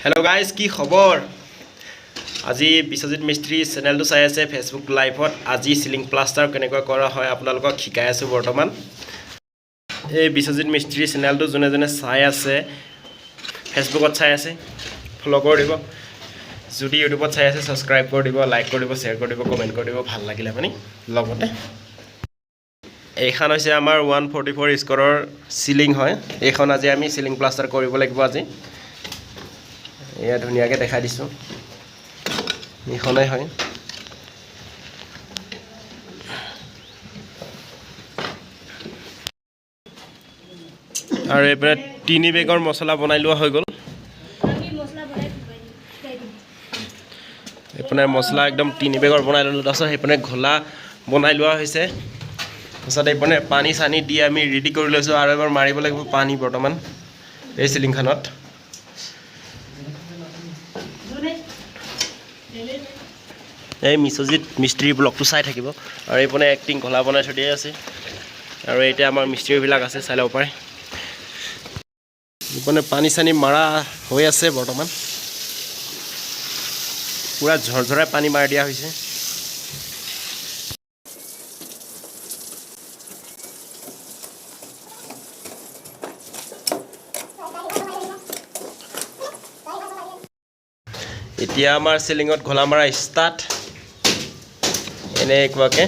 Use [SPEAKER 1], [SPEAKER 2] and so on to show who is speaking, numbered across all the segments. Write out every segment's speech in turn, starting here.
[SPEAKER 1] hello guys की खबर আজি বিশ্বজিৎ মিস্ত্ৰী চেনেলটো চাই আছে ফেসবুক লাইভত আজি সিলিং প্লাষ্টাৰ কেনেকৈ কৰা হয় আপোনালোকক শিকাই আছো বৰ্তমান এই বিশ্বজিৎ মিস্ত্ৰী চেনেলটো জনে জনে চাই আছে ফেসবুকত চাই আছে ফলো কৰি দিব যদি ইউটিউবত চাই আছে সাবস্ক্ৰাইব কৰি দিব লাইক কৰি দিব শেয়াৰ কৰি দিব কমেন্ট কৰি দিব ভাল লাগিলে আপুনি লগতে এইখন হৈছে আমাৰ 144 স্কোয়াৰৰ সিলিং হয় এইখন আজি আমি সিলিং প্লাষ্টাৰ কৰিব লাগিব আজি এয়া ধুনিয়াকে দেখাই দিছো এইখনে হয় আৰু এপৰে তিনি বেগৰ মছলা বনাই লোৱা হৈ গল
[SPEAKER 2] আমি মছলা বনাই শিকাই দিম
[SPEAKER 1] এপনে মছলা একদম তিনি বেগৰ বনাই ললো তাৰছত এপনে ঘোলা বনাই লোৱা হৈছে তাৰছত এপনে পানী সানি দি আমি ৰেডি কৰি লৈছো আৰু এবাৰ মাৰিব লাগিব পানী বৰ্তমান এই সিলিংখনত এই বিশ্বজিৎ মিস্ত্ৰী ব্লগটো চাই থাকিব আৰু এইপনে এক্টিং ঘোলা বনাই ছটিয়াই আছে আৰু এতিয়া আমাৰ মিস্ত্ৰীবিলাক আছে চাই লব পাৰে এইপনে পানী সানি মাৰা হৈ আছে বৰ্তমান পুৰা ঝৰঝৰাই পানী মাৰি দিয়া হৈছে এতিয়া আমাৰ সিলিংত ঘোলা মাৰা স্টাৰ্ট এনেকুৱাকে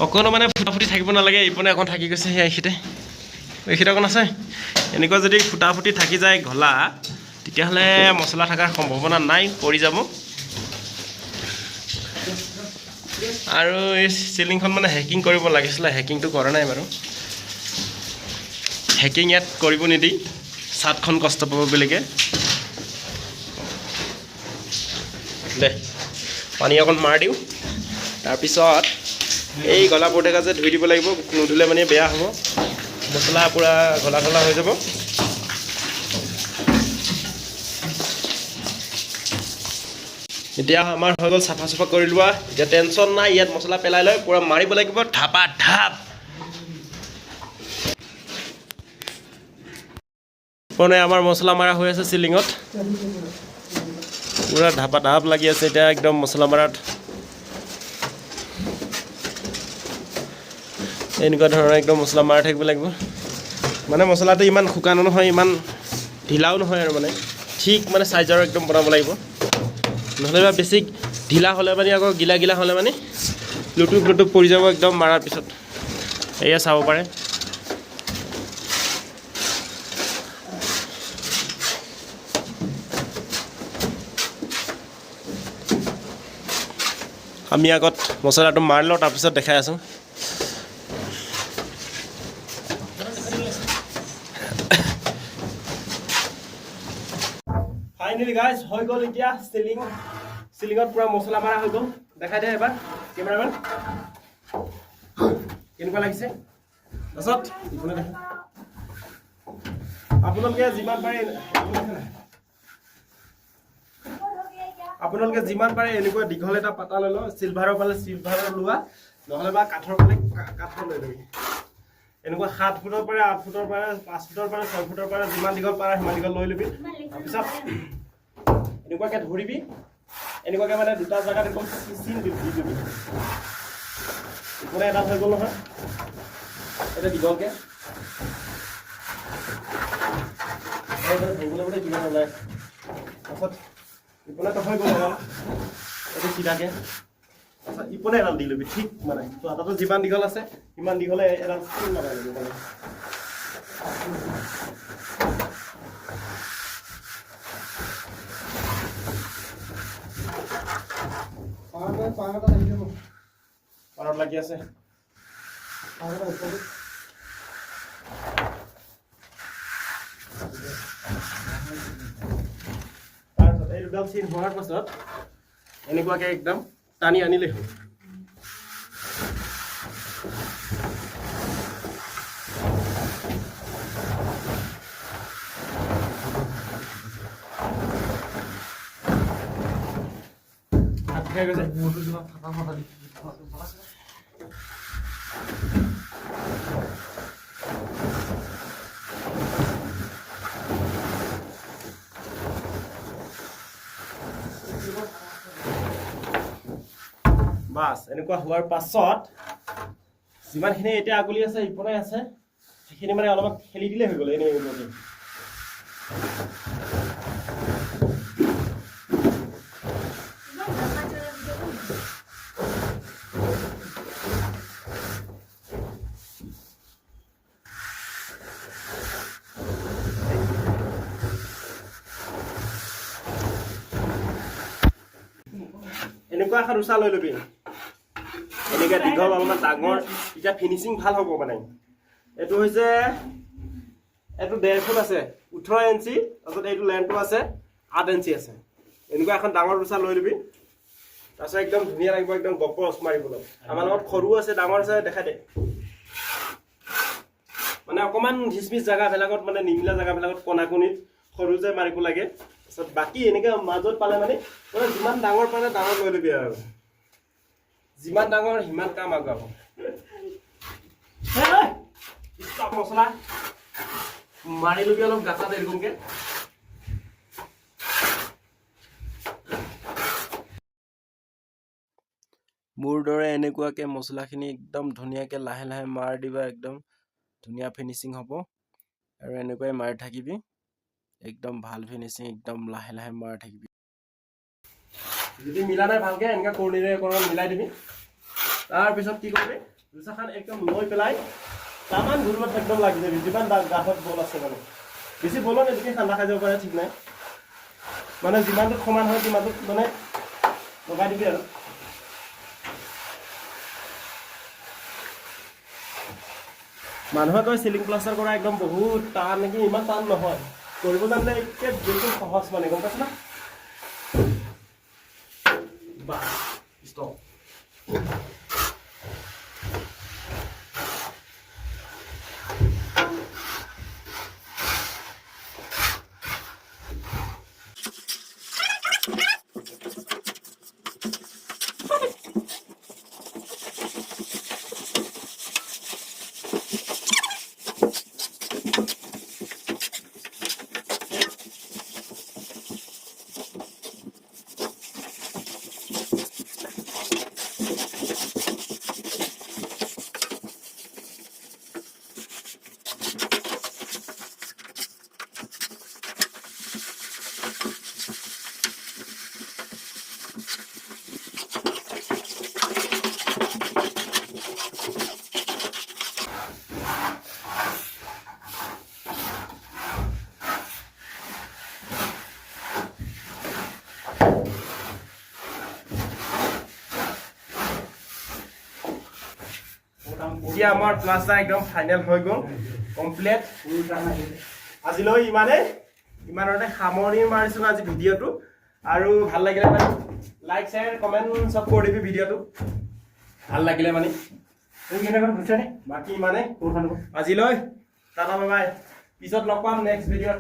[SPEAKER 1] অকনো মানে ফুটাফুটি থাকিব নালাগে এইপনে এখন থাকি গৈছে এইখিতে অকণ আছে এনেকুৱা যদি ফুটাফুটি থাকি যায় ঘোলা তেতিয়াহ'লে মছলা থকাৰ সম্ভাৱনা নাই পৰি যাব আৰু এই সিলিংখন মানে হেকিং কৰিব লাগিছিল হেকিংটো কৰা নাই বাৰু হেকিং ইয়াত কৰিব নিদি ছাদখন কষ্ট পাব বুলিকে দে পানী অকণ মাৰ দিওঁ তাৰপিছত এই গলা পটেকা যে ধুই দিব লাগিব নুধুলে মানে বেয়া হ'ব মছলা পুৰা গলা গলা হৈ যাব এতিয়া আমাৰ হৈ গ'ল চাফা চাফা কৰি লোৱা এতিয়া টেনচন নাই ইয়াত মছলা পেলাই লৈ পুৰা মাৰিব লাগিব ধাপা ধাপ পনে আমাৰ মছলা মাৰা হৈ আছে সিলিংত পুৰা ধাপা ধাপ লাগি আছে এতিয়া একদম মছলা মাৰাত এনেকুৱা ধৰণৰ একদম মছলা মাৰি থাকিব লাগিব মানে মছলাটো ইমান শুকানো নহয় ইমান ঢিলাও নহয় আৰু মানে ঠিক মানে সাইজৰ একদম বনাব লাগিব নহলে বা বেছি ঢিলা হলে মানে আকৌ গিলা গিলা হলে মানে লুটুক লুটুক পৰি যাব একদম মাৰাৰ পিছত এয়া চাব পাৰে আমি আগত মছলাটো মাৰি লওঁ তাৰপিছত দেখাই আছো ফাইনালি গাইজ হৈ গ'ল এতিয়া সিলিংত পুৰা মছলা মাৰা হৈ গ'ল দেখাই দে এবাৰ কেমেৰামেন কেনেকুৱা লাগিছে তাৰছত আপোনালোকে যিমান পাৰে এনেকুৱা দীঘল এটা পাতা লৈ লওঁ চিলভাৰৰ পালে চিলভাৰৰ লোৱা নহ'লে বা কাঠৰ পালে কাঠৰ লৈ ল'বি এনেকুৱা 7 ফুটৰ পৰা 8 ফুটৰ পৰা 5 ফুটৰ পৰা 6 ফুটৰ পৰা যিমান দীঘল পাৰা সিমান দীঘল লৈ ল'বি তাৰপিছত এনেকুৱাকে ধৰিবি এনেকুৱাকে মানে দুটা জাগাত একদম চিন দি দিবি মানে এটা হৈ গ'ল নহয় এটা দীঘলকে ধৰিবলৈ কিবা নালাগে তাৰপিছত ইপনে তো হৈ গ'ল এইটো চিধাকে আচ্ছা ইপনে এডাল দি লবি ঠিক মানে তো আটাটো যিমান দীঘল আছে সিমান দীঘলে এডাল চিন লগাই লবি মানে পাৰত লাগি আছে তাৰপিছত এই দুডাল চিন হোৱাৰ পাছত এনেকুৱাকে একদম টানি আনিলেই হ'ল ঠিক আছে বাস এনেকুৱা হোৱাৰ পাছত যিমানখিনি এতিয়া আগলি আছে ইপনে আছে সেইখিনি মানে অলপমান খেলি দিলে হৈ গ'ল এনে এনেকুৱা এখন উচা লৈ ল'বি এনেকৈ দীঘল অলপমান ডাঙৰ এতিয়া ফিনিচিং ভাল হ'ব মানে এইটো হৈছে এইটো 1.5 ফুট আছে 18 ইঞ্চি তাৰপিছত এইটো লেন্থটো আছে 8 ইঞ্চি আছে এনেকুৱা এখন ডাঙৰ উচা লৈ ল'বি তাৰপিছত একদম ধুনীয়া লাগিব একদম গপৰচ মাৰিবলৈ আমাৰ লগত সৰু আছে ডাঙৰ আছে দেখা দে মানে অকমান ঝিচমিচ জাগাবিলাকত মানে নিমিলা জাগাবিলাকত কণাকণিত সৰু যে মাৰিব লাগে তাৰপিছত বাকী এনেকৈ মাজত পালে মানে যিমান ডাঙৰ পালে ডাঙৰ লৈ ল'বি আৰু যিমান ডাঙৰ সিমান কাম আগুৱাব মছলা মাৰি ল'বি অলপ গাঁতা দেৰগুমকে মোৰ দৰে এনেকুৱাকে মছলাখিনি একদম ধুনীয়াকৈ লাহে লাহে মাৰ দিবা একদম ধুনীয়া ফিনিচিং হ'ব আৰু এনেকুৱাই মাৰি থাকিবি একদম ভাল ফিনিচিং একদম লাহে লাহে মাৰি থাকিবি যদি মিলা নাই ভালকৈ এনেকৈ কৰ্ণিৰে অকণমান মিলাই দিবি তাৰপিছত কি কৰিবি জোচাখন একদম লৈ পেলাই তামান ঘূৰিব একদম লাগি যাবি যিমান গাঠত বল আছে মানে বেছি বলো এনেকৈ ঠাণ্ডা খাই যাব পাৰে ঠিক নাই মানে যিমানটো সমান হয় সিমানটো মানে লগাই দিবি আৰু মানুহে কয় চিলিং প্লাষ্টাৰ কৰা একদম বহুত টান নেকি ইমান টান নহয় কৰিব জানিলে একে বিলকুল সহজ মানে গম পাইছ না বাহ ষ্টপ এতিয়া আমাৰ প্লাষ্টাৰ একদম ফাইনেল হৈ গ'ল কমপ্লিট আজিলৈ ইমানতে সামৰণি মাৰিছোঁ আজি ভিডিঅ'টো আৰু ভাল লাগিলে মানে লাইক শ্বেয়াৰ কমেণ্ট চব কৰি দিবি ভিডিঅ'টো ভাল লাগিলে মানে বাকী আজিলৈ টাটা বাই বাই পিছত লগ পাম নেক্সট ভিডিঅ'ত